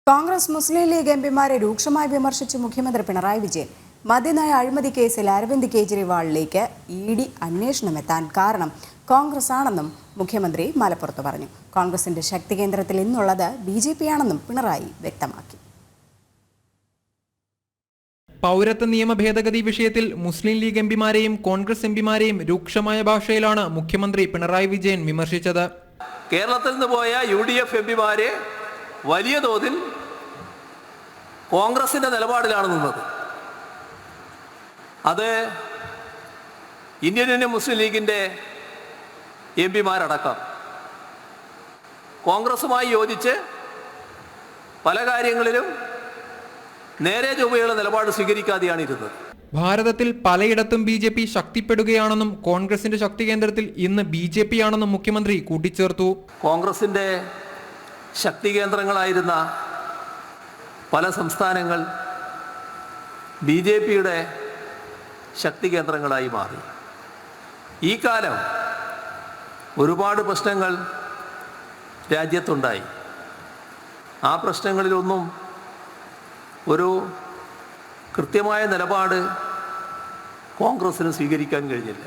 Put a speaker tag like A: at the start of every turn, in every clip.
A: Congress Muslim league എംപിമാരെ രൂക്ഷമായി വിമർശിച്ച് മുഖ്യമന്ത്രി പിണറായി വിജയൻ. മദ്യനയ അഴിമതി കേസിൽ അരവിന്ദ് കെജ്രിവാളിലേക്ക് ഇഡി അന്വേഷണമെത്താൻ കാരണം കോൺഗ്രസ് ആണെന്നും മുഖ്യമന്ത്രി മലപ്പുറത്ത് പറഞ്ഞു. കോൺഗ്രസിന്റെ ശക്തി കേന്ദ്രത്തിൽ ഇന്നുള്ളത് ബിജെപി ആണെന്നും പിണറായി വ്യക്തമാക്കി.
B: പൗരത്വ നിയമ ഭേദഗതി വിഷയത്തിൽ മുസ്ലിം ലീഗ് എംപിമാരെയും കോൺഗ്രസ് എംപിമാരെയും രൂക്ഷമായ ഭാഷയിലാണ് മുഖ്യമന്ത്രി പിണറായി വിജയൻ വിമർശിച്ചത്.
C: കേരളത്തിൽ നിന്ന് പോയ UDF എംപിമാരെ വലിയ തോതിൽ കോൺഗ്രസിന്റെ നിലപാടിലാണ് നിന്നത്. അത് ഇന്ത്യൻ യൂണിയൻ മുസ്ലിം ലീഗിന്റെ എംപിമാരടക്കം കോൺഗ്രസുമായി യോജിച്ച് പല കാര്യങ്ങളിലും നേരെ ചൊവ്വയുള്ള നിലപാട് സ്വീകരിക്കാതെയാണ് ഇരുന്നത്.
B: ഭാരതത്തിൽ പലയിടത്തും BJP ശക്തിപ്പെടുകയാണെന്നും കോൺഗ്രസിന്റെ ശക്തി കേന്ദ്രത്തിൽ ഇന്ന് BJP ആണെന്നും മുഖ്യമന്ത്രി കൂട്ടിച്ചേർത്തു.
C: കോൺഗ്രസിന്റെ ശക്തി കേന്ദ്രങ്ങളായിരുന്ന പല സംസ്ഥാനങ്ങൾ BJPയുടെ ശക്തി കേന്ദ്രങ്ങളായി മാറി. ഈ കാലം ഒരുപാട് പ്രശ്നങ്ങൾ രാജ്യത്തുണ്ടായി. ആ പ്രശ്നങ്ങളിലൊന്നും ഒരു കൃത്യമായ നിലപാട് കോൺഗ്രസിന് സ്വീകരിക്കാൻ കഴിഞ്ഞില്ല.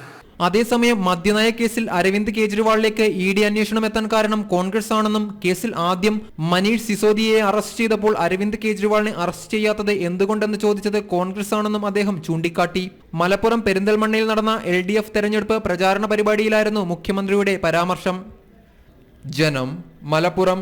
B: അതേസമയം മദ്യനയ കേസിൽ അരവിന്ദ് കെജ്രിവാളിലേക്ക് ഇഡി അന്വേഷണം എത്താൻ കാരണം കോൺഗ്രസ് ആണെന്നും കേസിൽ ആദ്യം മനീഷ് സിസോദിയയെ അറസ്റ്റ് ചെയ്തപ്പോൾ അരവിന്ദ് കെജ്രിവാളിനെ അറസ്റ്റ് ചെയ്യാത്തത് എന്തുകൊണ്ടെന്ന് ചോദിച്ചത് കോൺഗ്രസ് ആണെന്നും അദ്ദേഹം ചൂണ്ടിക്കാട്ടി. മലപ്പുറം പെരിന്തൽമണ്ണയിൽ നടന്ന LDF തെരഞ്ഞെടുപ്പ് പ്രചാരണ പരിപാടിയിലായിരുന്നു മുഖ്യമന്ത്രിയുടെ പരാമർശം. ജനം, മലപ്പുറം.